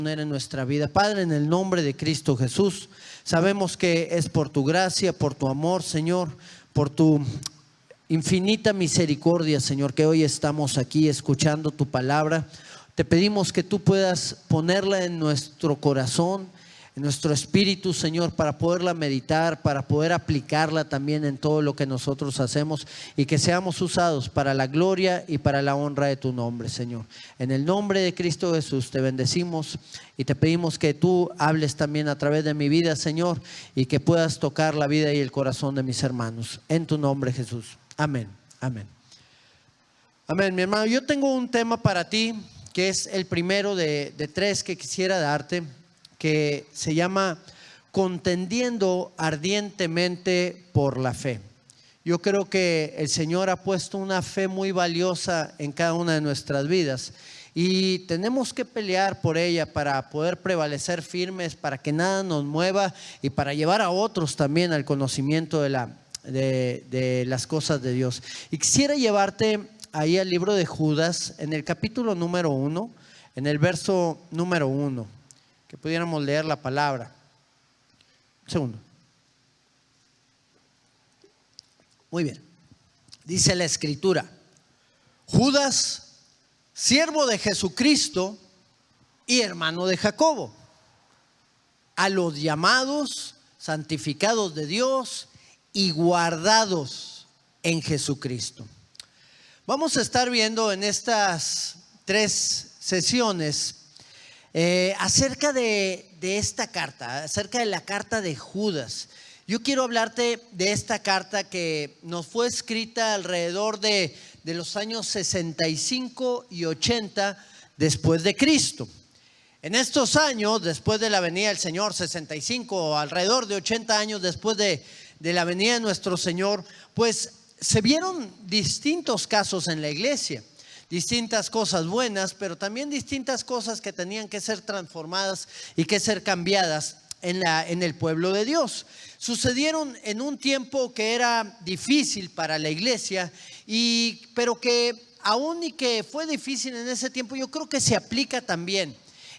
Poner en nuestra vida. Padre, en el nombre de Cristo Jesús, sabemos que es por tu gracia, por tu amor, Señor, por tu infinita misericordia, Señor, que hoy estamos aquí escuchando tu palabra. Te pedimos que tú puedas ponerla en nuestro corazón, en nuestro espíritu, Señor, para poderla meditar, para poder aplicarla también en todo lo que nosotros hacemos, y que seamos usados para la gloria y para la honra de tu nombre, Señor. En el nombre de Cristo Jesús te bendecimos y te pedimos que tú hables también a través de mi vida, Señor, y que puedas tocar la vida y el corazón de mis hermanos. En tu nombre, Jesús. Amén. Amén. Amén, mi hermano. Yo tengo un tema para ti que es el primero de tres que quisiera darte, que se llama contendiendo ardientemente por la fe. Yo creo que el Señor ha puesto una fe muy valiosa en cada una de nuestras vidas y tenemos que pelear por ella para poder prevalecer firmes, para que nada nos mueva y para llevar a otros también al conocimiento de las cosas de Dios. Y quisiera llevarte ahí al libro de Judas, en el capítulo número 1, en el verso número 1. Que pudiéramos leer la palabra. Un segundo. Muy bien. Dice la escritura: Judas, siervo de Jesucristo y hermano de Jacobo, a los llamados, santificados de Dios y guardados en Jesucristo. Vamos a estar viendo en estas 3 sesiones acerca de esta carta, acerca de la carta de Judas. Yo quiero hablarte de esta carta que nos fue escrita alrededor de los años 65 y 80 después de Cristo. En estos años, después de la venida del Señor, 65, alrededor de 80 años después de la venida de nuestro Señor, pues se vieron distintos casos en la iglesia. Distintas cosas buenas, pero también distintas cosas que tenían que ser transformadas y que ser cambiadas en el pueblo de Dios. Sucedieron en un tiempo que era difícil para la iglesia, pero que aún y que fue difícil en ese tiempo, yo creo que se aplica también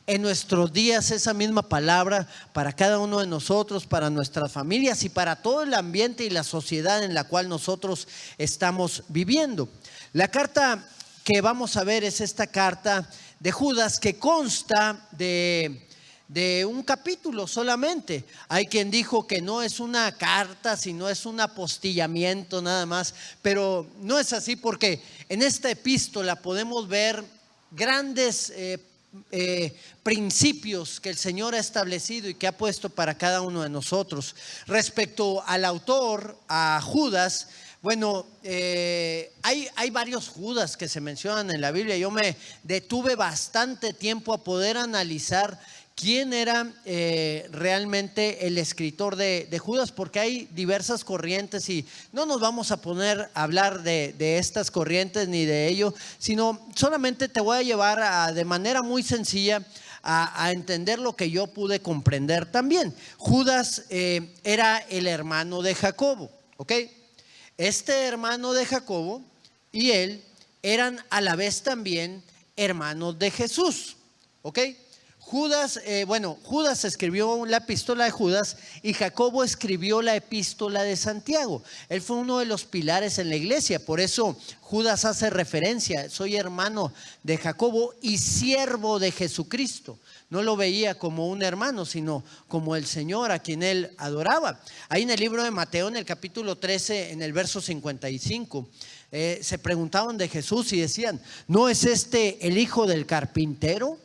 en nuestros días esa misma palabra para cada uno de nosotros, para nuestras familias y para todo el ambiente y la sociedad en la cual nosotros estamos viviendo. La carta que vamos a ver es esta carta de Judas, que consta de un capítulo solamente. Hay quien dijo que no es una carta, sino es un apostillamiento nada más, pero no es así, porque en esta epístola podemos ver grandes principios que el Señor ha establecido y que ha puesto para cada uno de nosotros. Respecto al autor, a Judas, bueno, hay varios Judas que se mencionan en la Biblia. Yo me detuve bastante tiempo a poder analizar quién era realmente el escritor de Judas, porque hay diversas corrientes y no nos vamos a poner a hablar de estas corrientes ni de ello, sino solamente te voy a llevar de manera muy sencilla a entender lo que yo pude comprender también. Judas era el hermano de Jacobo, ¿ok? Este hermano de Jacobo y él eran a la vez también hermanos de Jesús, ¿ok? Judas escribió la epístola de Judas y Jacobo escribió la epístola de Santiago. Él fue uno de los pilares en la iglesia, por eso Judas hace referencia: soy hermano de Jacobo y siervo de Jesucristo. No lo veía como un hermano, sino como el Señor a quien él adoraba. Ahí en el libro de Mateo, en el capítulo 13, en el verso 55, se preguntaban de Jesús y decían: ¿no es este el hijo del carpintero?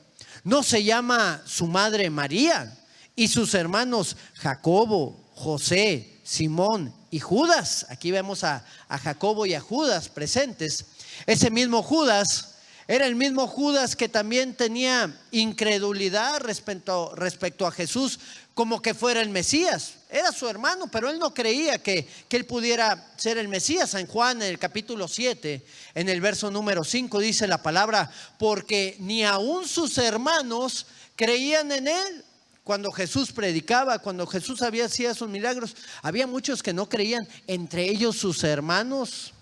¿No se llama su madre María y sus hermanos Jacobo, José, Simón y Judas? Aquí vemos a Jacobo y a Judas presentes. Ese mismo Judas era el mismo Judas que también tenía incredulidad respecto a Jesús, como que fuera el Mesías. Era su hermano, pero él no creía que él pudiera ser el Mesías. San Juan, en el capítulo 7, en el verso número 5, dice la palabra: porque ni aun sus hermanos creían en él. Cuando Jesús predicaba, cuando Jesús hacía sus milagros, había muchos que no creían, entre ellos sus hermanos.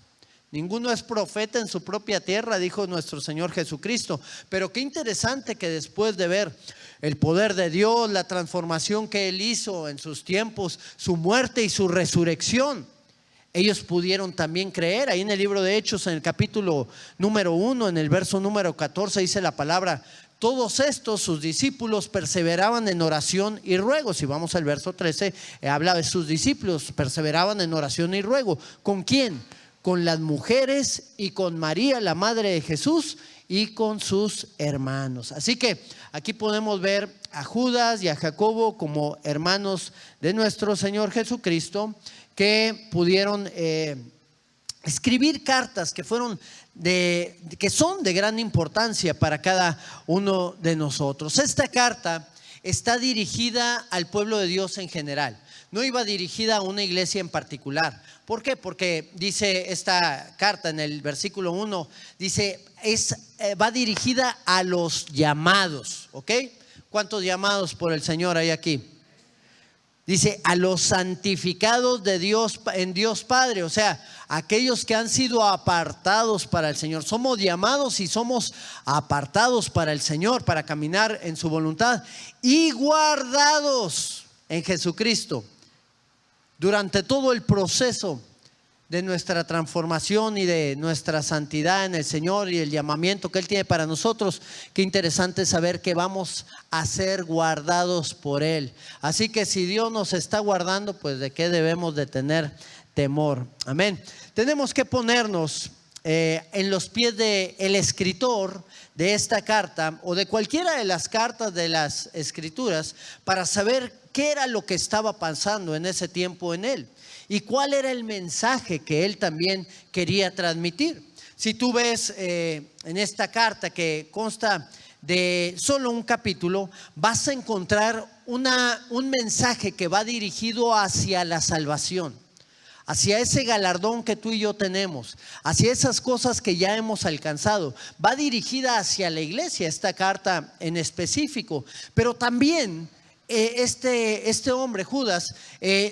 Ninguno es profeta en su propia tierra, dijo nuestro Señor Jesucristo. Pero qué interesante que después de ver el poder de Dios, la transformación que Él hizo en sus tiempos, su muerte y su resurrección, ellos pudieron también creer. Ahí en el libro de Hechos, en el capítulo número 1, en el verso número 14, dice la palabra: todos estos, sus discípulos, perseveraban en oración y ruego. Si vamos al verso 13, habla de sus discípulos, perseveraban en oración y ruego. ¿Con quién? Con las mujeres y con María, la madre de Jesús, y con sus hermanos. Así que aquí podemos ver a Judas y a Jacobo como hermanos de nuestro Señor Jesucristo, que pudieron escribir cartas que son de gran importancia para cada uno de nosotros. Esta carta está dirigida al pueblo de Dios en general. No iba dirigida a una iglesia en particular. ¿Por qué? Porque dice esta carta en el versículo 1, dice, va dirigida a los llamados, ¿ok? ¿Cuántos llamados por el Señor hay aquí? Dice, a los santificados de Dios, en Dios Padre, o sea, aquellos que han sido apartados para el Señor. Somos llamados y somos apartados para el Señor, para caminar en su voluntad, y guardados en Jesucristo durante todo el proceso de nuestra transformación y de nuestra santidad en el Señor y el llamamiento que Él tiene para nosotros. Qué interesante saber que vamos a ser guardados por Él. Así que si Dios nos está guardando, pues de qué debemos de tener temor. Amén. Tenemos que ponernos en los pies del escritor de esta carta o de cualquiera de las cartas de las Escrituras para saber qué era lo que estaba pasando en ese tiempo en él y cuál era el mensaje que él también quería transmitir. Si tú ves en esta carta, que consta de solo un capítulo, vas a encontrar un mensaje que va dirigido hacia la salvación, hacia ese galardón que tú y yo tenemos, hacia esas cosas que ya hemos alcanzado. Va dirigida hacia la iglesia esta carta en específico, pero también este hombre Judas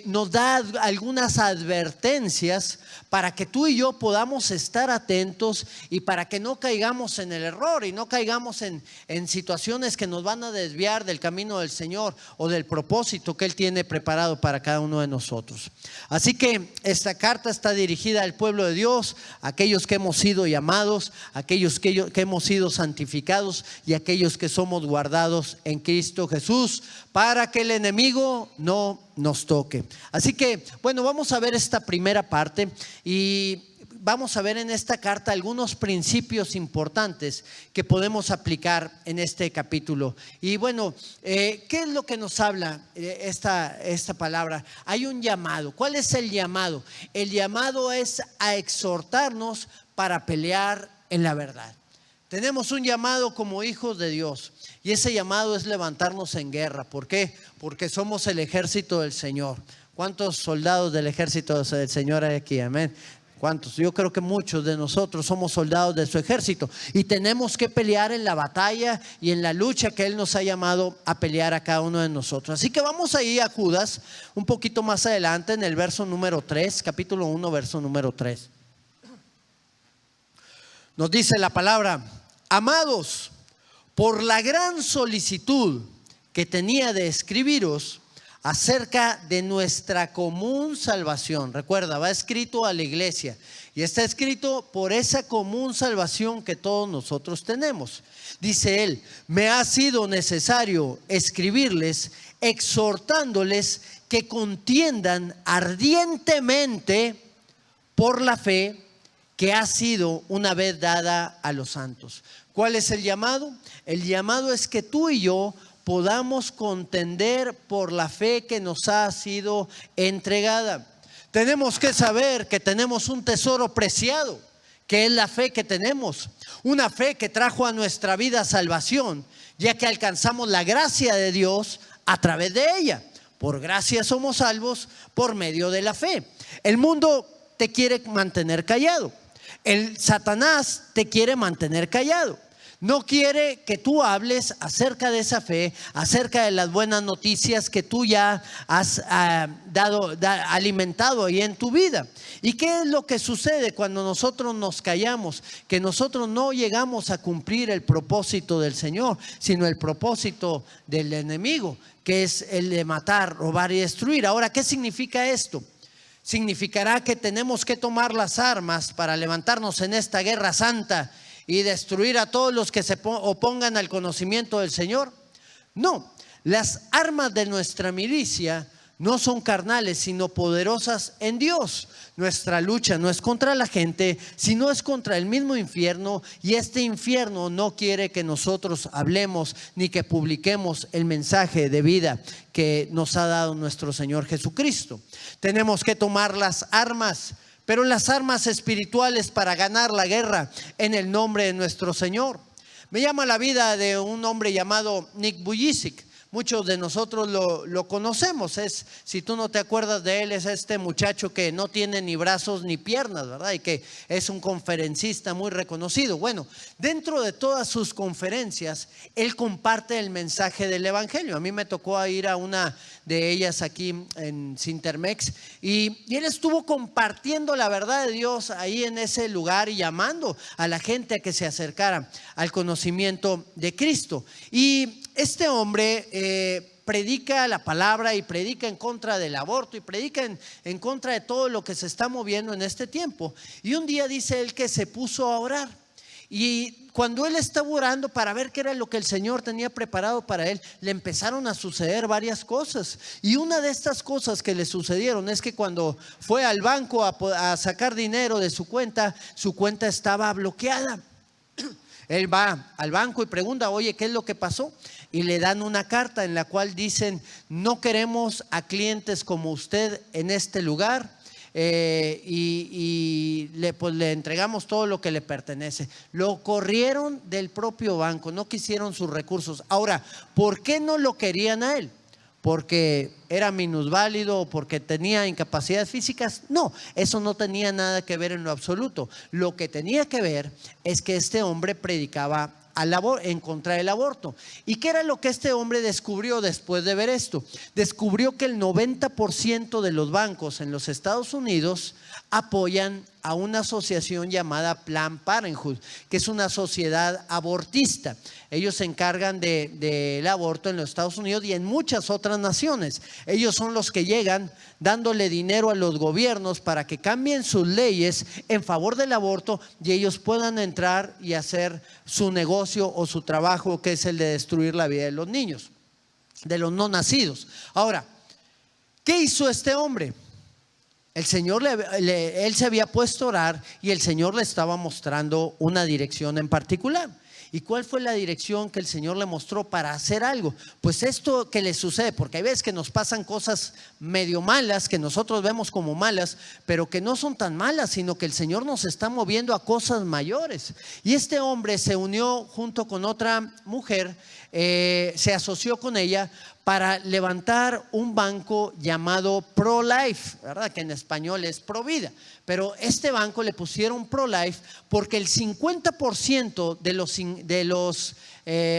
nos da algunas advertencias para que tú y yo podamos estar atentos y para que no caigamos en el error y no caigamos en situaciones que nos van a desviar del camino del Señor o del propósito que Él tiene preparado para cada uno de nosotros. Así que esta carta está dirigida al pueblo de Dios, a aquellos que hemos sido llamados, a aquellos que hemos sido santificados y a aquellos que somos guardados en Cristo Jesús, para que el enemigo no nos toque. Así que, bueno, vamos a ver esta primera parte y vamos a ver en esta carta algunos principios importantes que podemos aplicar en este capítulo. Y bueno, ¿qué es lo que nos habla esta palabra? Hay un llamado. ¿Cuál es el llamado? El llamado es a exhortarnos para pelear en la verdad. Tenemos un llamado como hijos de Dios y ese llamado es levantarnos en guerra. ¿Por qué? Porque somos el ejército del Señor. ¿Cuántos soldados del ejército del Señor hay aquí? Amén. ¿Cuántos? Yo creo que muchos de nosotros somos soldados de su ejército y tenemos que pelear en la batalla y en la lucha que Él nos ha llamado a pelear a cada uno de nosotros. Así que vamos a ir a Judas un poquito más adelante en el verso número 3, capítulo 1, verso número 3. Nos dice la palabra: amados, por la gran solicitud que tenía de escribiros acerca de nuestra común salvación. Recuerda, va escrito a la iglesia y está escrito por esa común salvación que todos nosotros tenemos. Dice él: me ha sido necesario escribirles, exhortándoles que contiendan ardientemente por la fe que ha sido una vez dada a los santos. ¿Cuál es el llamado? El llamado es que tú y yo podamos contender por la fe que nos ha sido entregada. Tenemos que saber que tenemos un tesoro preciado, que es la fe que tenemos. Una fe que trajo a nuestra vida salvación, ya que alcanzamos la gracia de Dios a través de ella. Por gracia somos salvos por medio de la fe. El mundo te quiere mantener callado. El Satanás te quiere mantener callado. No quiere que tú hables acerca de esa fe, acerca de las buenas noticias que tú ya has alimentado ahí en tu vida. ¿Y qué es lo que sucede cuando nosotros nos callamos? Que nosotros no llegamos a cumplir el propósito del Señor, sino el propósito del enemigo, que es el de matar, robar y destruir. Ahora, ¿qué significa esto? Significará que tenemos que tomar las armas para levantarnos en esta guerra santa y destruir a todos los que se opongan al conocimiento del Señor. No, las armas de nuestra milicia no son carnales, sino poderosas en Dios. Nuestra lucha no es contra la gente, sino es contra el mismo infierno, y este infierno no quiere que nosotros hablemos ni que publiquemos el mensaje de vida que nos ha dado nuestro Señor Jesucristo. Tenemos que tomar las armas, pero las armas espirituales para ganar la guerra en el nombre de nuestro Señor. Me llama la vida de un hombre llamado Nick Vujicic. Muchos de nosotros lo conocemos. Si tú no te acuerdas de él, es este muchacho que no tiene ni brazos ni piernas, ¿verdad? Y que es un conferencista muy reconocido. Bueno, dentro de todas sus conferencias, él comparte el mensaje del evangelio. A mí me tocó ir a una de ellas aquí en Sintermex, y él estuvo compartiendo la verdad de Dios ahí en ese lugar y llamando a la gente a que se acercara al conocimiento de Cristo. Y este hombre predica la palabra y predica en contra del aborto y predica en contra de todo lo que se está moviendo en este tiempo. Y un día dice él que se puso a orar, y cuando él estaba orando para ver qué era lo que el Señor tenía preparado para él, le empezaron a suceder varias cosas. Y una de estas cosas que le sucedieron es que cuando fue al banco a sacar dinero de su cuenta estaba bloqueada. Él va al banco y pregunta: oye, ¿qué es lo que pasó? Y le dan una carta en la cual dicen: no queremos a clientes como usted en este lugar, y le entregamos todo lo que le pertenece. Lo corrieron del propio banco, no quisieron sus recursos. Ahora, ¿por qué no lo querían a él? ¿Porque era minusválido o porque tenía incapacidades físicas? No, eso no tenía nada que ver en lo absoluto. Lo que tenía que ver es que este hombre predicaba en contra del aborto. ¿Y qué era lo que este hombre descubrió después de ver esto? Descubrió que el 90% de los bancos en los Estados Unidos apoyan a una asociación llamada Planned Parenthood, que es una sociedad abortista. Ellos se encargan del aborto en los Estados Unidos y en muchas otras naciones. Ellos son los que llegan dándole dinero a los gobiernos para que cambien sus leyes en favor del aborto y ellos puedan entrar y hacer su negocio o su trabajo, que es el de destruir la vida de los niños, de los no nacidos. Ahora, ¿qué hizo este hombre? El Señor, él se había puesto a orar y el Señor le estaba mostrando una dirección en particular. ¿Y cuál fue la dirección que el Señor le mostró para hacer algo? Pues esto que le sucede, porque hay veces que nos pasan cosas medio malas, que nosotros vemos como malas, pero que no son tan malas, sino que el Señor nos está moviendo a cosas mayores. Y este hombre se unió junto con otra mujer, se asoció con ella para levantar un banco llamado Pro-Life, ¿verdad? Que en español es Provida. Pero este banco le pusieron Pro-Life porque el 50% de los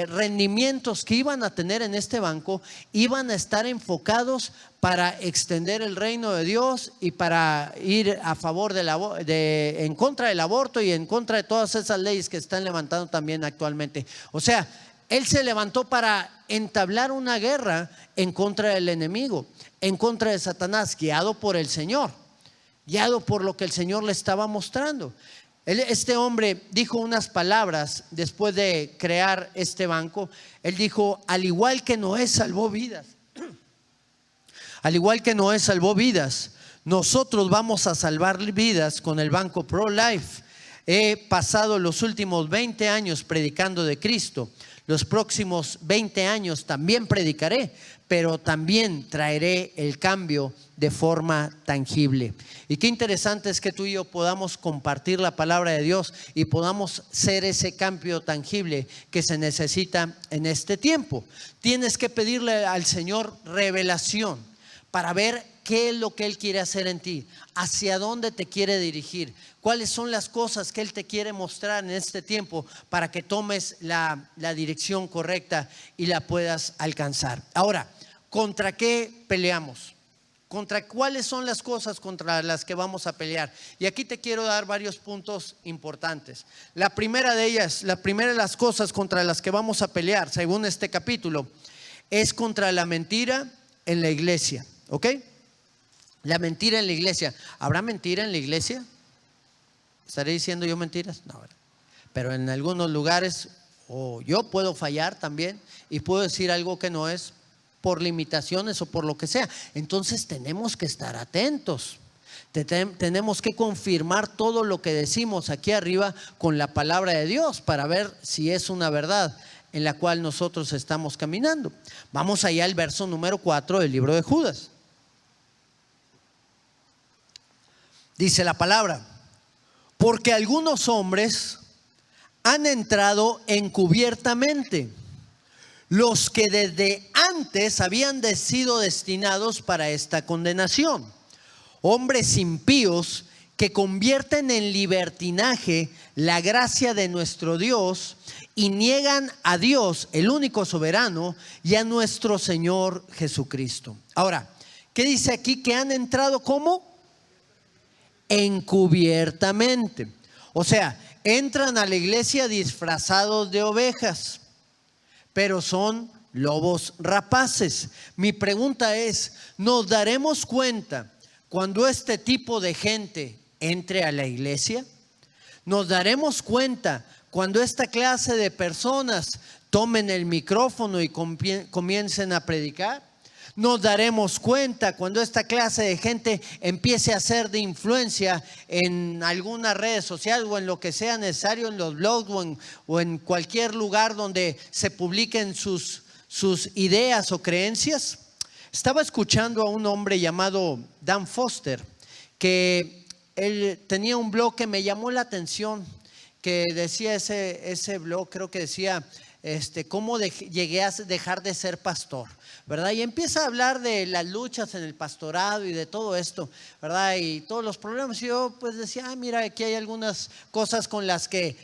rendimientos que iban a tener en este banco iban a estar enfocados para extender el reino de Dios y para ir a favor en contra del aborto y en contra de todas esas leyes que están levantando también actualmente. O sea, él se levantó para entablar una guerra en contra del enemigo, en contra de Satanás, guiado por el Señor, guiado por lo que el Señor le estaba mostrando. Este hombre dijo unas palabras después de crear este banco. Él dijo: al igual que Noé salvó vidas, al igual que Noé salvó vidas, nosotros vamos a salvar vidas con el banco Pro-Life. He pasado los últimos 20 años predicando de Cristo. Los próximos 20 años también predicaré, pero también traeré el cambio de forma tangible. Y qué interesante es que tú y yo podamos compartir la palabra de Dios y podamos ser ese cambio tangible que se necesita en este tiempo. Tienes que pedirle al Señor revelación para ver qué es lo que Él quiere hacer en ti, hacia dónde te quiere dirigir, cuáles son las cosas que Él te quiere mostrar en este tiempo para que tomes la dirección correcta y la puedas alcanzar. Ahora, ¿contra qué peleamos? ¿Contra cuáles son las cosas contra las que vamos a pelear? Y aquí te quiero dar varios puntos importantes. La primera de ellas, la primera de las cosas contra las que vamos a pelear, según este capítulo, es contra la mentira en la iglesia. ¿Ok? La mentira en la iglesia. ¿Habrá mentira en la iglesia? ¿Estaré diciendo yo mentiras? No, ¿verdad? Pero en algunos lugares, o yo puedo fallar también y puedo decir algo que no es, por limitaciones o por lo que sea. Entonces tenemos que estar atentos. Tenemos que confirmar todo lo que decimos aquí arriba con la palabra de Dios para ver si es una verdad en la cual nosotros estamos caminando. Vamos allá al verso número 4 del libro de Judas. Dice la palabra: porque algunos hombres han entrado encubiertamente, los que desde antes habían sido destinados para esta condenación. Hombres impíos que convierten en libertinaje la gracia de nuestro Dios y niegan a Dios, el único soberano, y a nuestro Señor Jesucristo. Ahora, ¿qué dice aquí? Que han entrado ¿cómo? Encubiertamente. O sea, entran a la iglesia disfrazados de ovejas, pero son lobos rapaces. Mi pregunta es, ¿nos daremos cuenta cuando este tipo de gente entre a la iglesia? ¿Nos daremos cuenta cuando esta clase de personas tomen el micrófono y comiencen a predicar? Nos daremos cuenta cuando esta clase de gente empiece a ser de influencia en alguna red social o en lo que sea necesario, en los blogs o en cualquier lugar donde se publiquen sus ideas o creencias. Estaba escuchando a un hombre llamado Dan Foster, que él tenía un blog que me llamó la atención, que decía ese blog, creo que decía cómo llegué a dejar de ser pastor, ¿verdad? Y empieza a hablar de las luchas en el pastorado y de todo esto, ¿verdad? Y todos los problemas. Y yo pues decía, mira, aquí hay algunas cosas con las que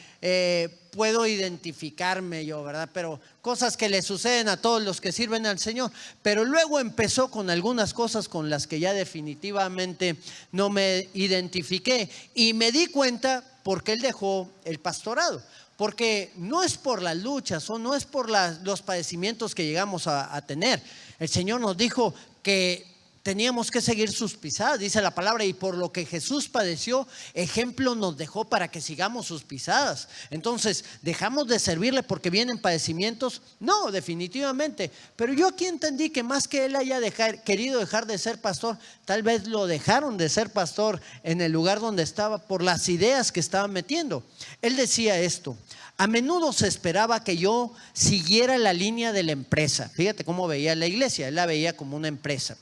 puedo identificarme yo, ¿verdad? Pero cosas que le suceden a todos los que sirven al Señor. Pero luego empezó con algunas cosas con las que ya definitivamente no me identifiqué. Y me di cuenta porque él dejó el pastorado. Porque no es por las luchas o no es por los padecimientos que llegamos a tener. El Señor nos dijo que teníamos que seguir sus pisadas, dice la palabra, y por lo que Jesús padeció, ejemplo nos dejó para que sigamos sus pisadas. Entonces, ¿dejamos de servirle porque vienen padecimientos? No, definitivamente. Pero yo aquí entendí que más que él haya querido dejar de ser pastor, tal vez lo dejaron de ser pastor en el lugar donde estaba por las ideas que estaban metiendo. Él decía esto: a menudo se esperaba que yo siguiera la línea de la empresa. Fíjate cómo veía la iglesia, él la veía como una empresa.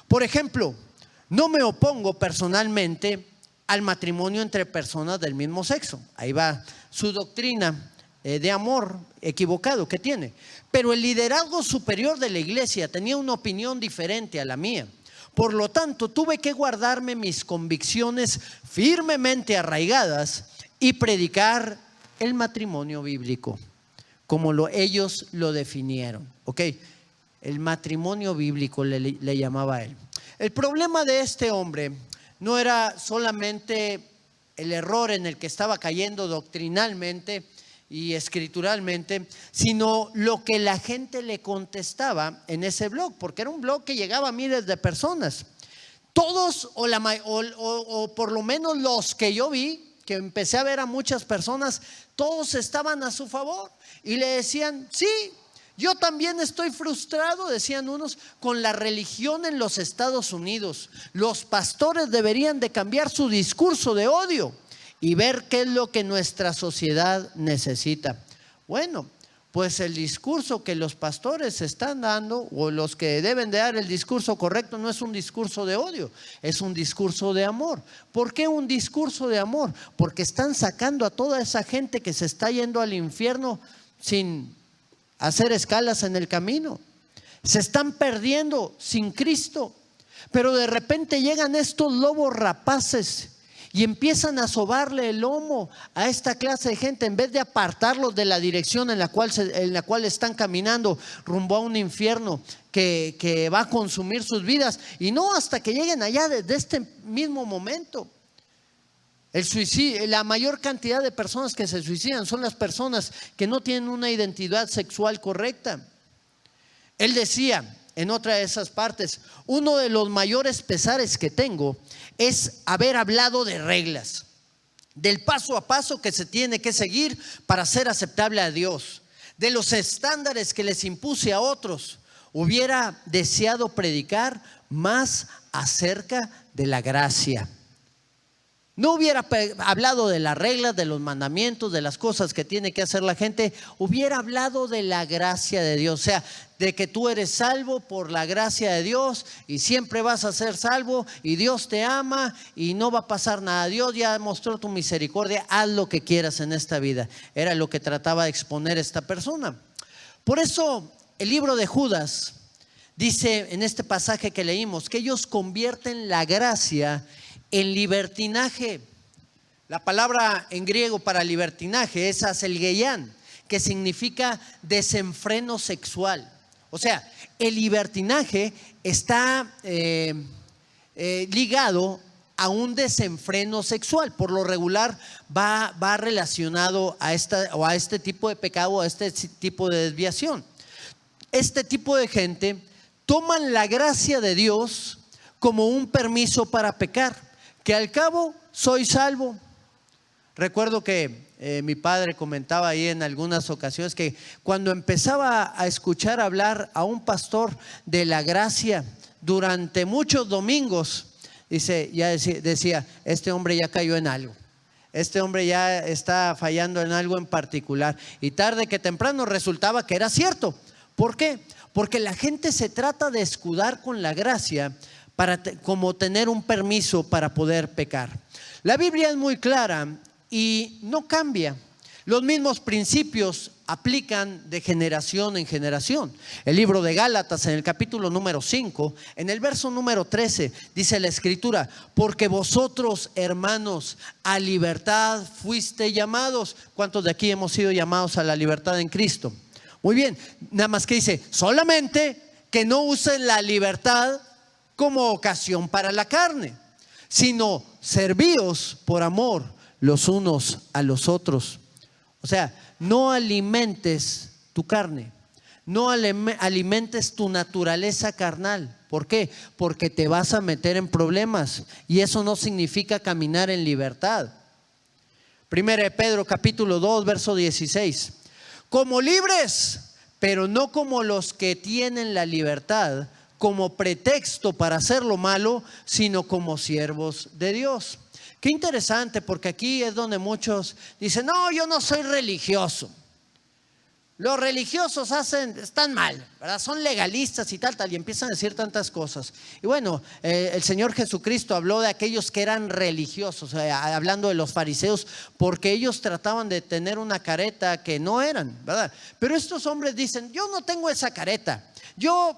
Por ejemplo, no me opongo personalmente al matrimonio entre personas del mismo sexo. Ahí va su doctrina de amor equivocado que tiene. Pero el liderazgo superior de la iglesia tenía una opinión diferente a la mía. Por lo tanto, tuve que guardarme mis convicciones firmemente arraigadas y predicar el matrimonio bíblico, como ellos lo definieron. ¿Ok? El matrimonio bíblico le llamaba a él. El problema de este hombre no era solamente el error en el que estaba cayendo doctrinalmente y escrituralmente, sino lo que la gente le contestaba en ese blog, porque era un blog que llegaba a miles de personas. Todos o por lo menos los que yo vi, que empecé a ver a muchas personas, todos estaban a su favor y le decían, sí, yo también estoy frustrado, decían unos, con la religión en los Estados Unidos. Los pastores deberían de cambiar su discurso de odio y ver qué es lo que nuestra sociedad necesita. Bueno, pues el discurso que los pastores están dando, o los que deben de dar el discurso correcto, no es un discurso de odio, es un discurso de amor. ¿Por qué un discurso de amor? Porque están sacando a toda esa gente que se está yendo al infierno sin hacer escalas en el camino. Se están perdiendo sin Cristo. Pero de repente llegan estos lobos rapaces y empiezan a sobarle el lomo a esta clase de gente, en vez de apartarlos de la dirección en la cual están caminando rumbo a un infierno que va a consumir sus vidas. Y no hasta que lleguen allá desde este mismo momento. El suicidio, la mayor cantidad de personas que se suicidan son las personas que no tienen una identidad sexual correcta. Él decía en otra de esas partes: uno de los mayores pesares que tengo es haber hablado de reglas, del paso a paso que se tiene que seguir para ser aceptable a Dios, de los estándares que les impuse a otros. Hubiera deseado predicar más acerca de la gracia. No hubiera hablado de las reglas, de los mandamientos, de las cosas que tiene que hacer la gente. Hubiera hablado de la gracia de Dios. O sea, de que tú eres salvo por la gracia de Dios y siempre vas a ser salvo y Dios te ama y no va a pasar nada. Dios ya mostró tu misericordia, haz lo que quieras en esta vida. Era lo que trataba de exponer esta persona. Por eso el libro de Judas dice en este pasaje que leímos que ellos convierten la gracia en libertinaje. La palabra en griego para libertinaje es aselgeian, que significa desenfreno sexual. O sea, el libertinaje está ligado a un desenfreno sexual. Por lo regular va relacionado a este tipo de pecado, a este tipo de desviación. Este tipo de gente toman la gracia de Dios como un permiso para pecar, que al cabo soy salvo. Recuerdo que mi padre comentaba ahí en algunas ocasiones que cuando empezaba a escuchar hablar a un pastor de la gracia durante muchos domingos, decía, este hombre ya cayó en algo, este hombre ya está fallando en algo en particular. Y tarde que temprano resultaba que era cierto. ¿Por qué? Porque la gente se trata de escudar con la gracia para como tener un permiso para poder pecar. La Biblia es muy clara y no cambia. Los mismos principios aplican de generación en generación. El libro de Gálatas, en el capítulo número 5, en el verso número 13, dice la escritura: porque vosotros, hermanos, a libertad fuiste llamados. ¿Cuántos de aquí hemos sido llamados a la libertad en Cristo? Muy bien, nada más que dice, solamente que no usen la libertad como ocasión para la carne, sino servíos por amor los unos a los otros. O sea, no alimentes tu carne, no alimentes tu naturaleza carnal. ¿Por qué? Porque te vas a meter en problemas y eso no significa caminar en libertad. Primera de Pedro capítulo 2 verso 16: como libres, pero no como los que tienen la libertad como pretexto para hacer lo malo, sino como siervos de Dios. Qué interesante, porque aquí es donde muchos dicen: no, yo no soy religioso. Los religiosos están mal, ¿verdad? Son legalistas y tal, y empiezan a decir tantas cosas. Y bueno, el Señor Jesucristo habló de aquellos que eran religiosos, hablando de los fariseos, porque ellos trataban de tener una careta que no eran, ¿verdad? Pero estos hombres dicen: yo no tengo esa careta, yo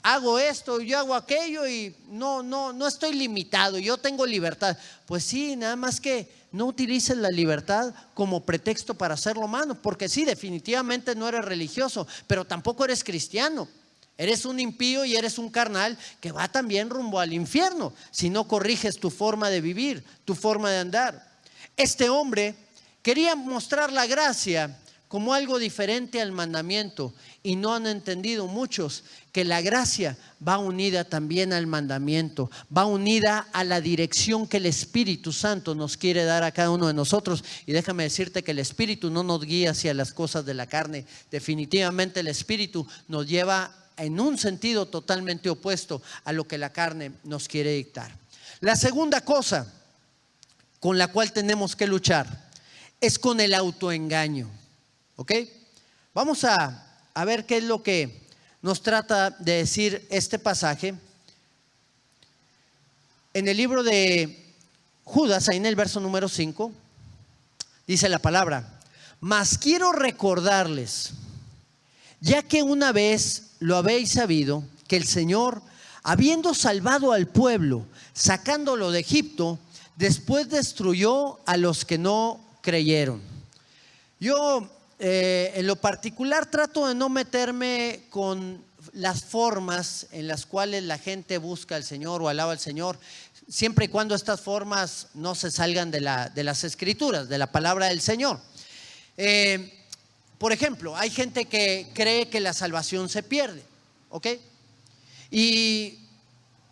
hago esto, yo hago aquello y no estoy limitado, yo tengo libertad. Pues sí, nada más que no utilices la libertad como pretexto para hacer lo malo, porque sí, definitivamente no eres religioso, pero tampoco eres cristiano. Eres un impío y eres un carnal que va también rumbo al infierno si no corriges tu forma de vivir, tu forma de andar. Este hombre quería mostrar la gracia como algo diferente al mandamiento, y no han entendido muchos que la gracia va unida también al mandamiento, va unida a la dirección que el Espíritu Santo nos quiere dar a cada uno de nosotros. Y déjame decirte que el Espíritu no nos guía hacia las cosas de la carne. Definitivamente el Espíritu nos lleva en un sentido totalmente opuesto a lo que la carne nos quiere dictar. La segunda cosa con la cual tenemos que luchar es con el autoengaño. ¿Ok? Vamos a ver qué es lo que nos trata de decir este pasaje. En el libro de Judas, ahí en el verso número 5, dice la palabra: mas quiero recordarles, ya que una vez lo habéis sabido, que el Señor, habiendo salvado al pueblo, sacándolo de Egipto, después destruyó a los que no creyeron. Yo en lo particular trato de no meterme con las formas en las cuales la gente busca al Señor o alaba al Señor, siempre y cuando estas formas no se salgan de las Escrituras, de la palabra del Señor. Por ejemplo, hay gente que cree que la salvación se pierde, ¿ok? Y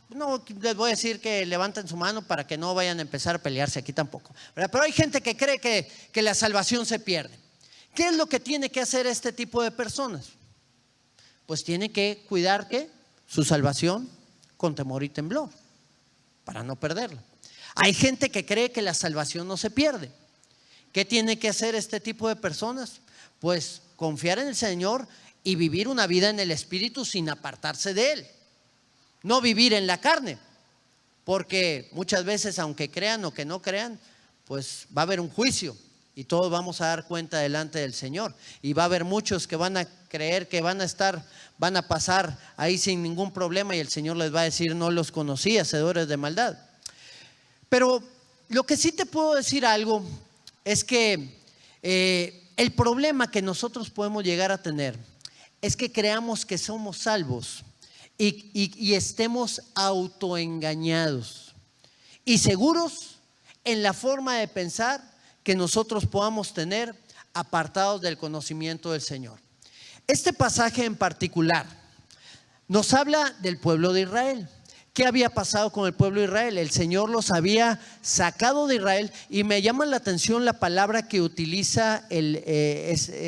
no les voy a decir que levanten su mano para que no vayan a empezar a pelearse aquí tampoco, ¿verdad? Pero hay gente que cree que la salvación se pierde. ¿Qué es lo que tiene que hacer este tipo de personas? Pues tiene que cuidar ¿qué? Su salvación con temor y temblor para no perderla. Hay gente que cree que la salvación no se pierde. ¿Qué tiene que hacer este tipo de personas? Pues confiar en el Señor y vivir una vida en el Espíritu sin apartarse de Él. No vivir en la carne, porque muchas veces, aunque crean o que no crean, pues va a haber un juicio y todos vamos a dar cuenta delante del Señor. Y va a haber muchos que van a creer que van a pasar ahí sin ningún problema y el Señor les va a decir: no los conocí, hacedores de maldad. Pero lo que sí te puedo decir algo es que el problema que nosotros podemos llegar a tener es que creamos que somos salvos y estemos autoengañados y seguros en la forma de pensar que nosotros podamos tener, apartados del conocimiento del Señor. Este pasaje en particular nos habla del pueblo de Israel. ¿Qué había pasado con el pueblo de Israel? El Señor los había sacado de Israel, y me llama la atención la palabra que utiliza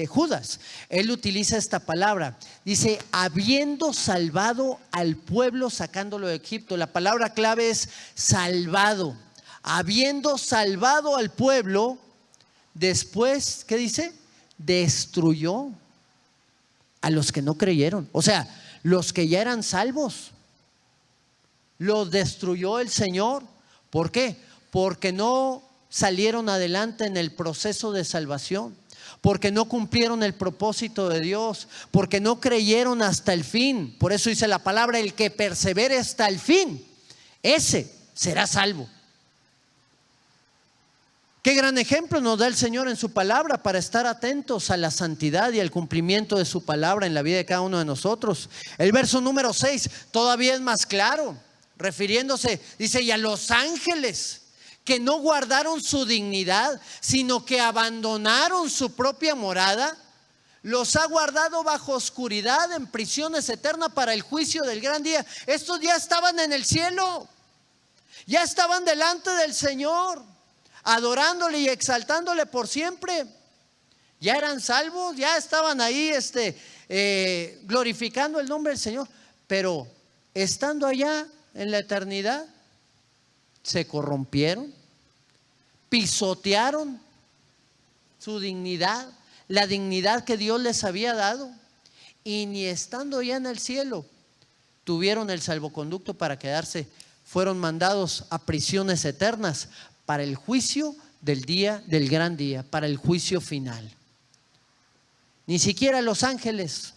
Judas. Él utiliza esta palabra, dice: habiendo salvado al pueblo sacándolo de Egipto. La palabra clave es salvado. Habiendo salvado al pueblo, después, ¿qué dice? Destruyó a los que no creyeron. O sea, los que ya eran salvos los destruyó el Señor. ¿Por qué? Porque no salieron adelante en el proceso de salvación, porque no cumplieron el propósito de Dios, porque no creyeron hasta el fin. Por eso dice la palabra: el que persevere hasta el fin, ese será salvo. Qué gran ejemplo nos da el Señor en su palabra para estar atentos a la santidad y al cumplimiento de su palabra en la vida de cada uno de nosotros. El verso número 6 todavía es más claro, refiriéndose, dice: y a los ángeles que no guardaron su dignidad, sino que abandonaron su propia morada, los ha guardado bajo oscuridad en prisiones eternas para el juicio del gran día. Estos ya estaban en el cielo, ya estaban delante del Señor, adorándole y exaltándole por siempre. Ya eran salvos, ya estaban ahí glorificando el nombre del Señor. Pero estando allá en la eternidad, se corrompieron, pisotearon su dignidad, la dignidad que Dios les había dado, y ni estando ya en el cielo tuvieron el salvoconducto para quedarse. Fueron mandados a prisiones eternas para el juicio del día, del gran día, para el juicio final. Ni siquiera los ángeles,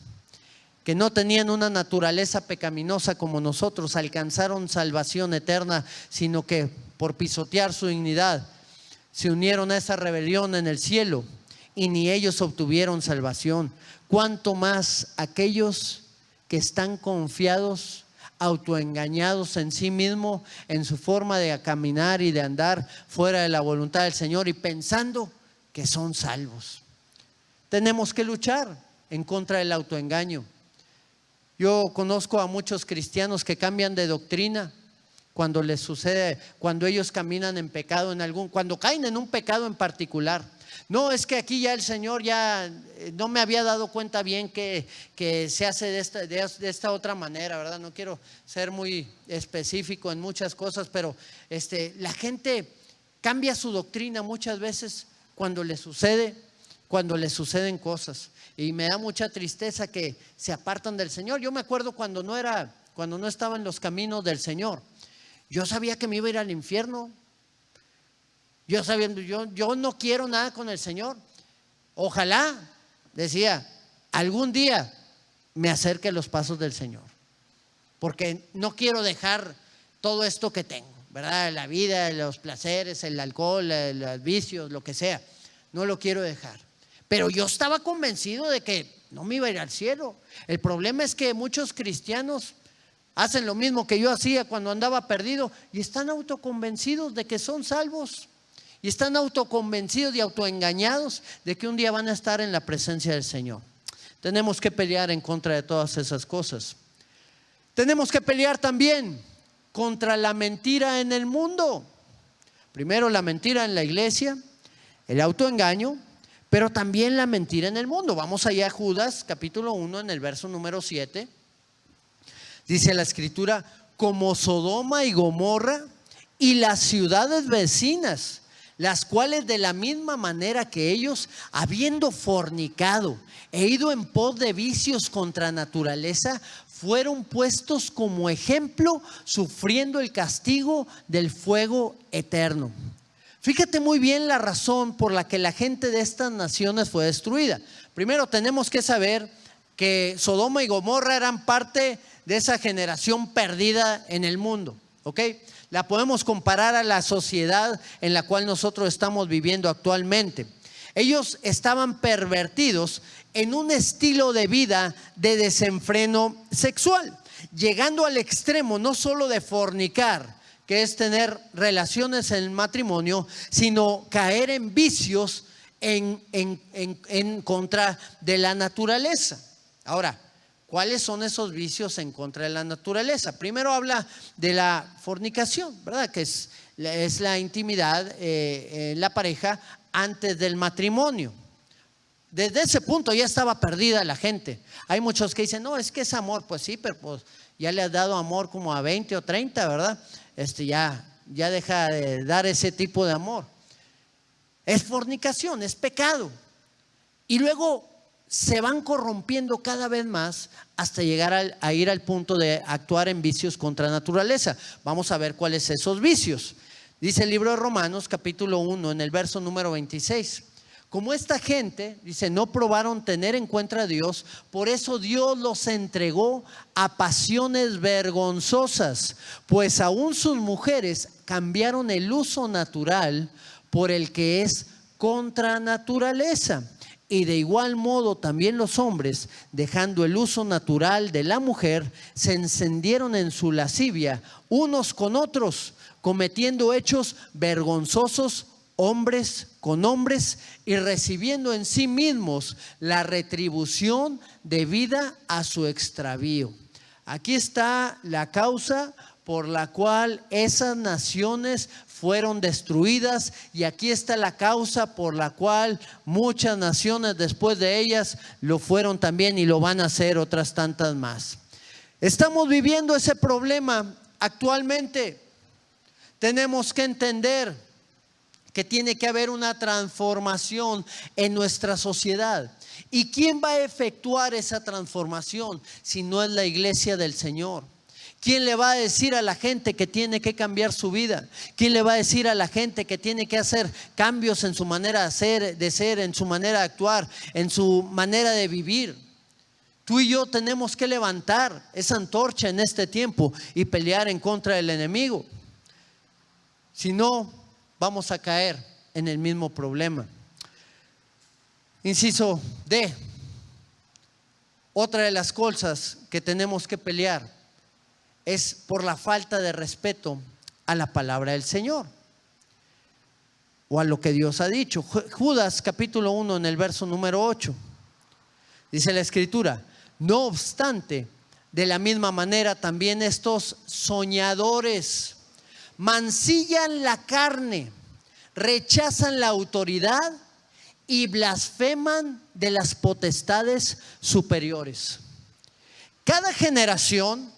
que no tenían una naturaleza pecaminosa como nosotros, alcanzaron salvación eterna, sino que por pisotear su dignidad se unieron a esa rebelión en el cielo, y ni ellos obtuvieron salvación. Cuanto más aquellos que están confiados, autoengañados en sí mismos, en su forma de caminar y de andar fuera de la voluntad del Señor, y pensando que son salvos. Tenemos que luchar en contra del autoengaño. Yo conozco a muchos cristianos que cambian de doctrina cuando les sucede, cuando ellos caminan en pecado cuando caen en un pecado en particular. No, es que aquí ya el Señor ya no me había dado cuenta bien que se hace de esta otra manera, ¿verdad? No quiero ser muy específico en muchas cosas, pero la gente cambia su doctrina muchas veces cuando le suceden cosas. Y me da mucha tristeza que se apartan del Señor. Yo me acuerdo cuando no estaba en los caminos del Señor, yo sabía que me iba a ir al infierno. Yo no quiero nada con el Señor. Ojalá, decía, algún día me acerque a los pasos del Señor. porque no quiero dejar todo esto que tengo, ¿verdad? La vida, los placeres, el alcohol, los vicios, lo que sea. No lo quiero dejar. Pero yo estaba convencido de que no me iba a ir al cielo. El problema es que muchos cristianos hacen lo mismo que yo hacía cuando andaba perdido y están autoconvencidos de que son salvos. Y están autoconvencidos y autoengañados de que un día van a estar en la presencia del Señor. Tenemos que pelear en contra de todas esas cosas. Tenemos que pelear también contra la mentira en el mundo. Primero la mentira en la iglesia, el autoengaño, pero también la mentira en el mundo. Vamos allá a Judas, capítulo 1, en el verso número 7. Dice la escritura, como Sodoma y Gomorra y las ciudades vecinas, las cuales de la misma manera que ellos, habiendo fornicado e ido en pos de vicios contra naturaleza, fueron puestos como ejemplo, sufriendo el castigo del fuego eterno. Fíjate muy bien la razón por la que la gente de estas naciones fue destruida. Primero tenemos que saber que Sodoma y Gomorra eran parte de esa generación perdida en el mundo, ¿ok? La podemos comparar a la sociedad en la cual nosotros estamos viviendo actualmente. Ellos estaban pervertidos en un estilo de vida de desenfreno sexual, llegando al extremo no solo de fornicar, que es tener relaciones en el matrimonio, sino caer en vicios en contra de la naturaleza. Ahora, ¿cuáles son esos vicios en contra de la naturaleza? Primero habla de la fornicación, ¿verdad? Que es la intimidad en la pareja antes del matrimonio. Desde ese punto ya estaba perdida la gente. Hay muchos que dicen, no, es que es amor. Pues sí, pero pues ya le has dado amor como a 20 o 30, ¿verdad? Ya deja de dar ese tipo de amor. Es fornicación, es pecado. Y luego se van corrompiendo cada vez más hasta llegar a ir al punto de actuar en vicios contra naturaleza. Vamos a ver cuáles son esos vicios. Dice el libro de Romanos capítulo 1 en el verso número 26. Como esta gente, dice, no probaron tener en cuenta a Dios, por eso Dios los entregó a pasiones vergonzosas, pues aún sus mujeres cambiaron el uso natural por el que es contra naturaleza. Y de igual modo también los hombres, dejando el uso natural de la mujer, se encendieron en su lascivia unos con otros, cometiendo hechos vergonzosos hombres con hombres y recibiendo en sí mismos la retribución debida a su extravío. Aquí está la causa por la cual esas naciones fueron destruidas, y aquí está la causa por la cual muchas naciones después de ellas lo fueron también y lo van a hacer otras tantas más. Estamos viviendo ese problema actualmente. Tenemos que entender que tiene que haber una transformación en nuestra sociedad. ¿Y quién va a efectuar esa transformación si no es la iglesia del Señor? ¿Quién le va a decir a la gente que tiene que cambiar su vida? ¿Quién le va a decir a la gente que tiene que hacer cambios en su manera de ser, en su manera de actuar, en su manera de vivir? Tú y yo tenemos que levantar esa antorcha en este tiempo y pelear en contra del enemigo. Si no, vamos a caer en el mismo problema. Inciso D. Otra de las cosas que tenemos que pelear es por la falta de respeto a la palabra del Señor o a lo que Dios ha dicho. Judas capítulo 1 en el verso número 8. Dice la escritura, no obstante, de la misma manera también estos soñadores mancillan la carne, rechazan la autoridad y blasfeman de las potestades superiores. Cada generación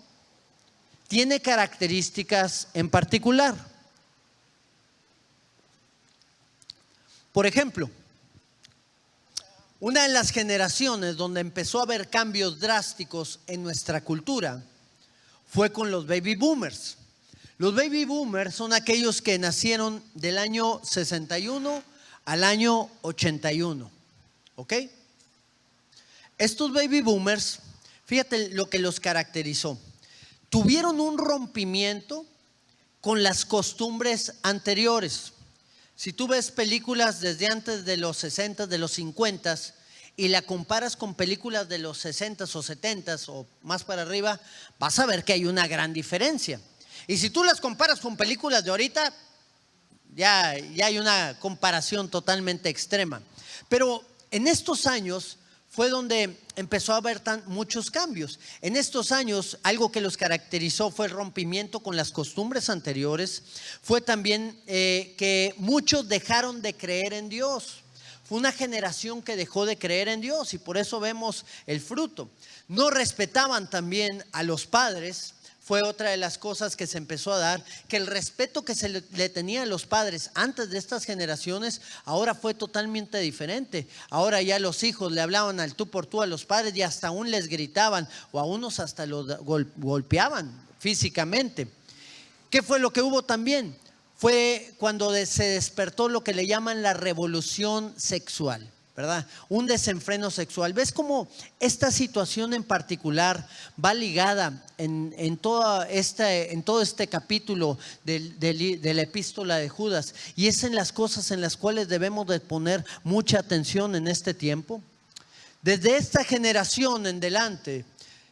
tiene características en particular. Por ejemplo, una de las generaciones donde empezó a haber cambios drásticos en nuestra cultura fue con los baby boomers. Los baby boomers son aquellos que nacieron del año 61 al año 81, ¿ok? Estos baby boomers, fíjate lo que los caracterizó. tuvieron un rompimiento con las costumbres anteriores. Si tú ves películas desde antes de los 60, de los 50 y la comparas con películas de los 60 o 70 o más para arriba, vas a ver que hay una gran diferencia. Y si tú las comparas con películas de ahorita, ya hay una comparación totalmente extrema. Pero en estos años fue donde empezó a haber muchos cambios. En estos años, algo que los caracterizó fue el rompimiento con las costumbres anteriores. Fue también que muchos dejaron de creer en Dios. Fue una generación que dejó de creer en Dios y por eso vemos el fruto. No respetaban también a los padres. Fue otra de las cosas que se empezó a dar, que el respeto que se le tenía a los padres antes de estas generaciones, ahora fue totalmente diferente. Ahora ya los hijos le hablaban al tú por tú a los padres y hasta aún les gritaban o a unos hasta los golpeaban físicamente. ¿Qué fue lo que hubo también? Fue cuando se despertó lo que le llaman la revolución sexual, ¿verdad? Un desenfreno sexual. ¿Ves cómo esta situación en particular va ligada en todo este capítulo de la epístola de Judas? Y es en las cosas en las cuales debemos de poner mucha atención en este tiempo. Desde esta generación en delante,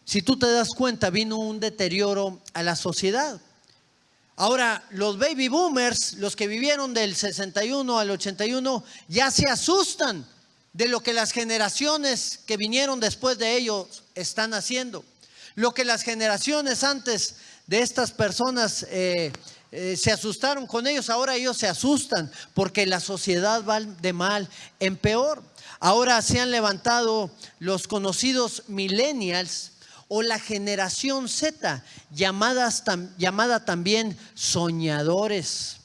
si tú te das cuenta, vino un deterioro a la sociedad. Ahora, los baby boomers, los que vivieron del 61 al 81, ya se asustan de lo que las generaciones que vinieron después de ellos están haciendo. Lo que las generaciones antes de estas personas se asustaron con ellos, ahora ellos se asustan porque la sociedad va de mal en peor. Ahora se han levantado los conocidos millennials o la generación Z, llamada también soñadores.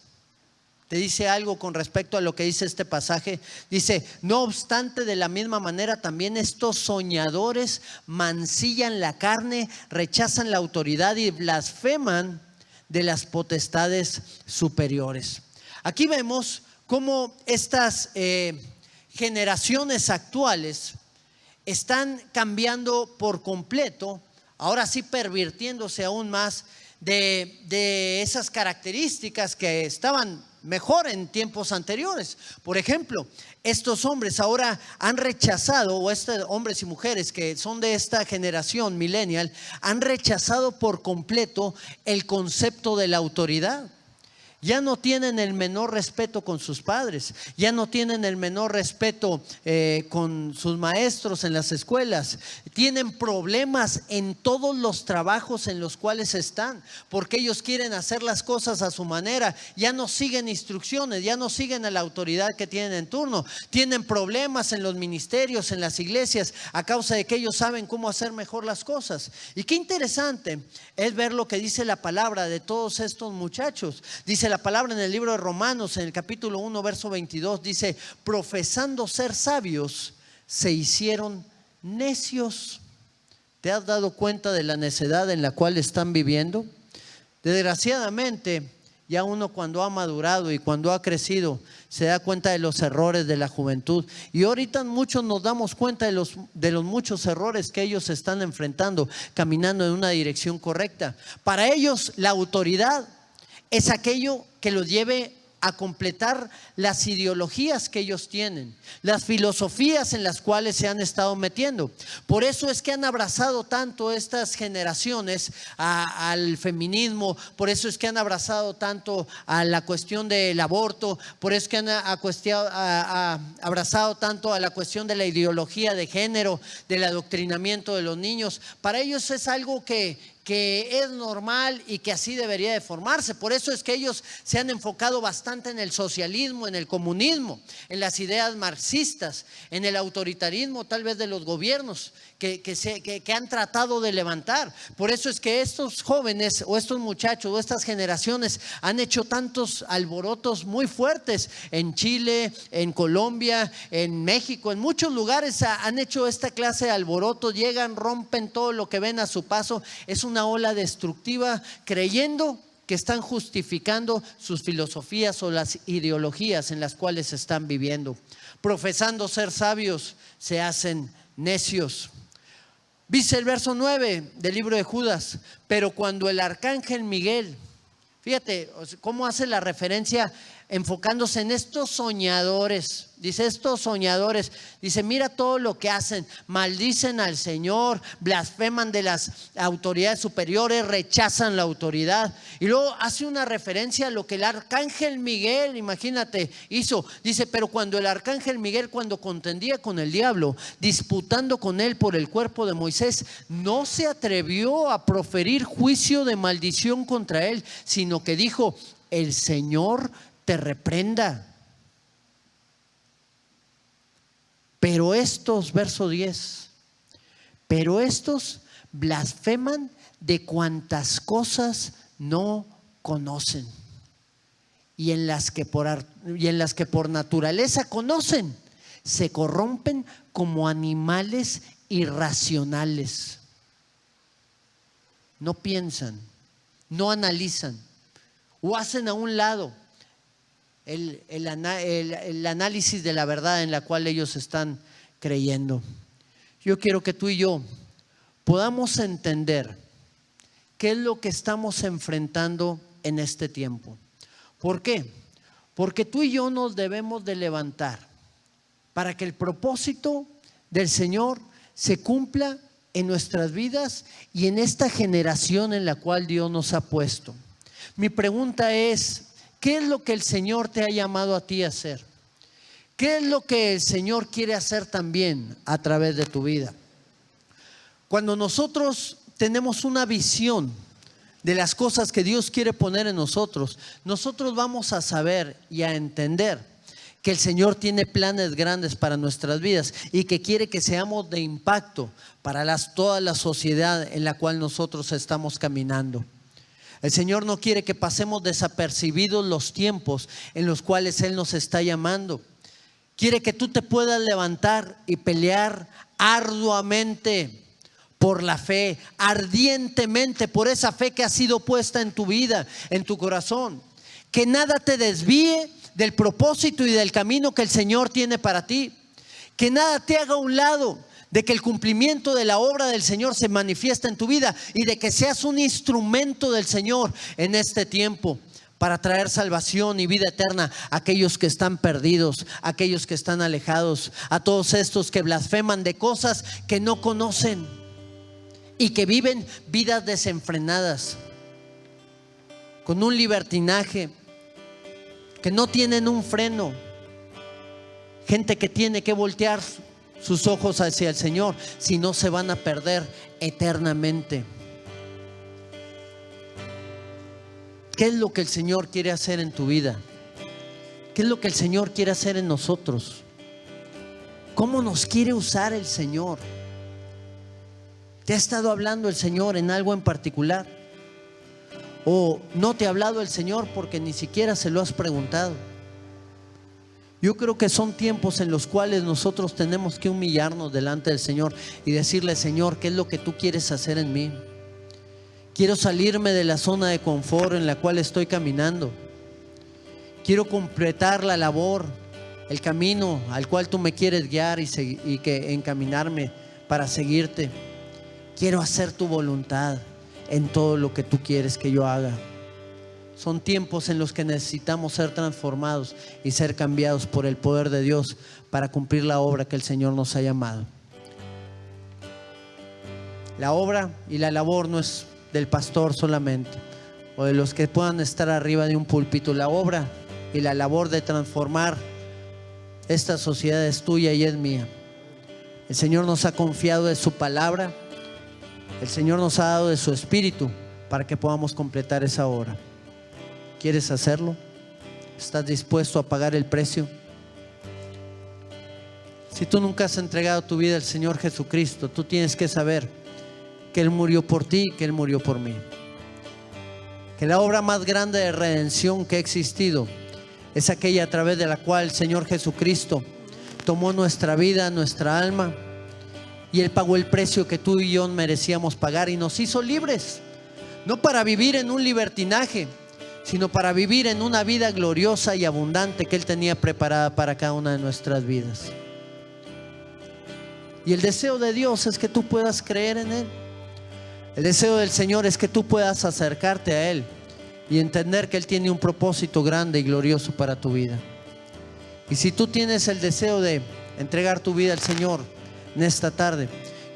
Te dice algo con respecto a lo que dice este pasaje. Dice, no obstante, de la misma manera también estos soñadores mancillan la carne, rechazan la autoridad y blasfeman de las potestades superiores. Aquí vemos cómo estas generaciones actuales están cambiando por completo, ahora sí pervirtiéndose aún más de esas características que estaban mejor en tiempos anteriores. Por ejemplo, estos hombres ahora han rechazado, o hombres y mujeres que son de esta generación millennial, han rechazado por completo el concepto de la autoridad. Ya no tienen el menor respeto con sus padres, ya no tienen el menor respeto con sus maestros en las escuelas. Tienen problemas en todos los trabajos en los cuales están, porque ellos quieren hacer las cosas a su manera. Ya no siguen instrucciones, ya no siguen a la autoridad que tienen en turno. Tienen problemas en los ministerios, en las iglesias, a causa de que ellos saben cómo hacer mejor las cosas. Y qué interesante es ver lo que dice la palabra de todos estos muchachos. Dice la palabra en el libro de Romanos, en el capítulo 1, verso 22, dice, profesando ser sabios, se hicieron necios. ¿Te has dado cuenta de la necedad en la cual están viviendo? Desgraciadamente, ya uno cuando ha madurado y cuando ha crecido, se da cuenta de los errores de la juventud. Y ahorita muchos nos damos cuenta de los muchos errores que ellos están enfrentando, caminando en una dirección correcta. Para ellos, la autoridad es aquello que los lleve a completar las ideologías que ellos tienen, las filosofías en las cuales se han estado metiendo. Por eso es que han abrazado tanto estas generaciones al feminismo, por eso es que han abrazado tanto a la cuestión del aborto, por eso es que han abrazado tanto a la cuestión de la ideología de género, del adoctrinamiento de los niños. Para ellos es algo que es normal y que así debería de formarse. Por eso es que ellos se han enfocado bastante en el socialismo, en el comunismo, en las ideas marxistas, en el autoritarismo tal vez de los gobiernos que han tratado de levantar. Por eso es que estos jóvenes o estos muchachos o estas generaciones han hecho tantos alborotos muy fuertes en Chile, en Colombia, en México, en muchos lugares han hecho esta clase de alborotos. Llegan, rompen todo lo que ven a su paso. Es una ola destructiva, creyendo que están justificando sus filosofías o las ideologías en las cuales están viviendo. Profesando ser sabios, se hacen necios. Dice el verso 9 del libro de Judas: pero cuando el arcángel Miguel, fíjate cómo hace la referencia enfocándose en estos soñadores. Dice, estos soñadores, dice, mira todo lo que hacen: maldicen al Señor, blasfeman de las autoridades superiores, rechazan la autoridad. Y luego hace una referencia a lo que el arcángel Miguel, imagínate, hizo. Dice, pero cuando el arcángel Miguel, cuando contendía con el diablo, disputando con él por el cuerpo de Moisés, no se atrevió a proferir juicio de maldición contra él, sino que dijo: el Señor te reprenda. Pero estos, verso 10, pero estos blasfeman de cuantas cosas no conocen, y en las que por naturaleza conocen, se corrompen como animales irracionales. No piensan, no analizan, o hacen a un lado el análisis de la verdad en la cual ellos están creyendo. Yo quiero que tú y yo podamos entender qué es lo que estamos enfrentando en este tiempo. ¿Por qué? Porque tú y yo nos debemos de levantar para que el propósito del Señor se cumpla en nuestras vidas y en esta generación en la cual Dios nos ha puesto. Mi pregunta es: ¿qué es lo que el Señor te ha llamado a ti a hacer? ¿Qué es lo que el Señor quiere hacer también a través de tu vida? Cuando nosotros tenemos una visión de las cosas que Dios quiere poner en nosotros, nosotros vamos a saber y a entender que el Señor tiene planes grandes para nuestras vidas y que quiere que seamos de impacto para toda la sociedad en la cual nosotros estamos caminando. El Señor no quiere que pasemos desapercibidos los tiempos en los cuales Él nos está llamando. Quiere que tú te puedas levantar y pelear arduamente por la fe, ardientemente por esa fe que ha sido puesta en tu vida, en tu corazón. Que nada te desvíe del propósito y del camino que el Señor tiene para ti. Que nada te haga a un lado de que el cumplimiento de la obra del Señor se manifiesta en tu vida y de que seas un instrumento del Señor en este tiempo para traer salvación y vida eterna a aquellos que están perdidos, a aquellos que están alejados, a todos estos que blasfeman de cosas que no conocen y que viven vidas desenfrenadas, con un libertinaje, que no tienen un freno. Gente que tiene que voltear sus ojos hacia el Señor, si no se van a perder eternamente. ¿Qué es lo que el Señor quiere hacer en tu vida? ¿Qué es lo que el Señor quiere hacer en nosotros? ¿Cómo nos quiere usar el Señor? ¿Te ha estado hablando el Señor en algo en particular? ¿O no te ha hablado el Señor porque ni siquiera se lo has preguntado? Yo creo que son tiempos en los cuales nosotros tenemos que humillarnos delante del Señor y decirle: Señor, ¿qué es lo que tú quieres hacer en mí? Quiero salirme de la zona de confort en la cual estoy caminando. Quiero completar la labor, el camino al cual tú me quieres guiar y que encaminarme para seguirte. Quiero hacer tu voluntad en todo lo que tú quieres que yo haga. Son tiempos en los que necesitamos ser transformados y ser cambiados por el poder de Dios para cumplir la obra que el Señor nos ha llamado. La obra y la labor no es del pastor solamente o de los que puedan estar arriba de un púlpito. La obra y la labor de transformar esta sociedad es tuya y es mía. El Señor nos ha confiado de su palabra. El Señor nos ha dado de su Espíritu para que podamos completar esa obra. ¿Quieres hacerlo? ¿Estás dispuesto a pagar el precio? Si tú nunca has entregado tu vida al Señor Jesucristo, tú tienes que saber que Él murió por ti y que Él murió por mí. Que la obra más grande de redención que ha existido es aquella a través de la cual el Señor Jesucristo tomó nuestra vida, nuestra alma, y Él pagó el precio que tú y yo merecíamos pagar y nos hizo libres. No para vivir en un libertinaje, sino para vivir en una vida gloriosa y abundante que Él tenía preparada para cada una de nuestras vidas. Y el deseo de Dios es que tú puedas creer en Él. El deseo del Señor es que tú puedas acercarte a Él y entender que Él tiene un propósito grande y glorioso para tu vida. Y si tú tienes el deseo de entregar tu vida al Señor en esta tarde,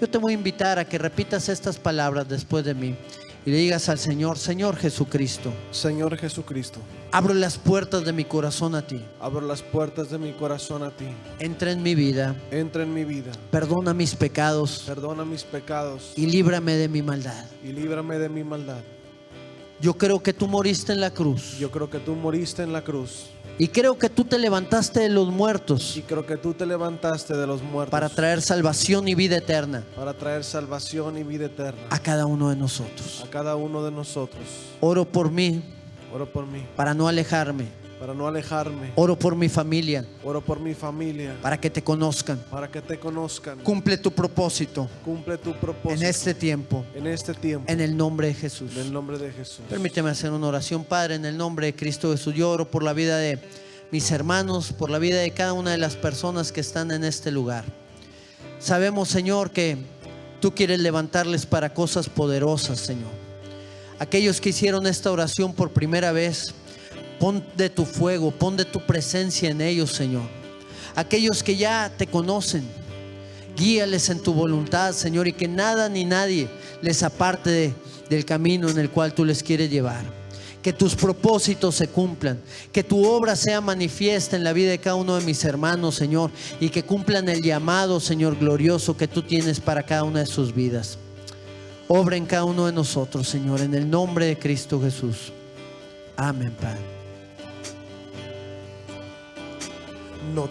yo te voy a invitar a que repitas estas palabras después de mí y le digas al Señor: Señor Jesucristo, Señor Jesucristo, abro las puertas de mi corazón a ti. abro las puertas de mi corazón a ti. Entra en mi vida, Entra en mi vida, perdona mis pecados perdona mis pecados y líbrame de mi maldad. y líbrame de mi maldad. Yo creo que tú moriste en la cruz Yo creo que tú moriste en la cruz y creo que tú te levantaste de los muertos y creo que tú te levantaste de los muertos para traer salvación y vida eterna para traer salvación y vida eterna a cada uno de nosotros. a cada uno de nosotros. Oro por mí Oro por mí, para no alejarme. para no alejarme. Oro por mi familia Oro por mi familia, para que te conozcan. para que te conozcan. Cumple tu propósito Cumple tu propósito en este tiempo, en este tiempo, en el nombre de Jesús. en el nombre de Jesús. Permíteme hacer una oración. Padre, en el nombre de Cristo Jesús, yo oro por la vida de mis hermanos, por la vida de cada una de las personas que están en este lugar. Sabemos, Señor, que tú quieres levantarles para cosas poderosas, Señor. Aquellos que hicieron esta oración por primera vez, pon de tu fuego, pon de tu presencia en ellos, Señor. Aquellos que ya te conocen, guíales en tu voluntad, Señor, y que nada ni nadie les aparte del camino en el cual tú les quieres llevar. Que tus propósitos se cumplan, que tu obra sea manifiesta en la vida de cada uno de mis hermanos, Señor, y que cumplan el llamado, Señor, glorioso que tú tienes para cada una de sus vidas. Obra en cada uno de nosotros, Señor, en el nombre de Cristo Jesús. Amén, Padre. No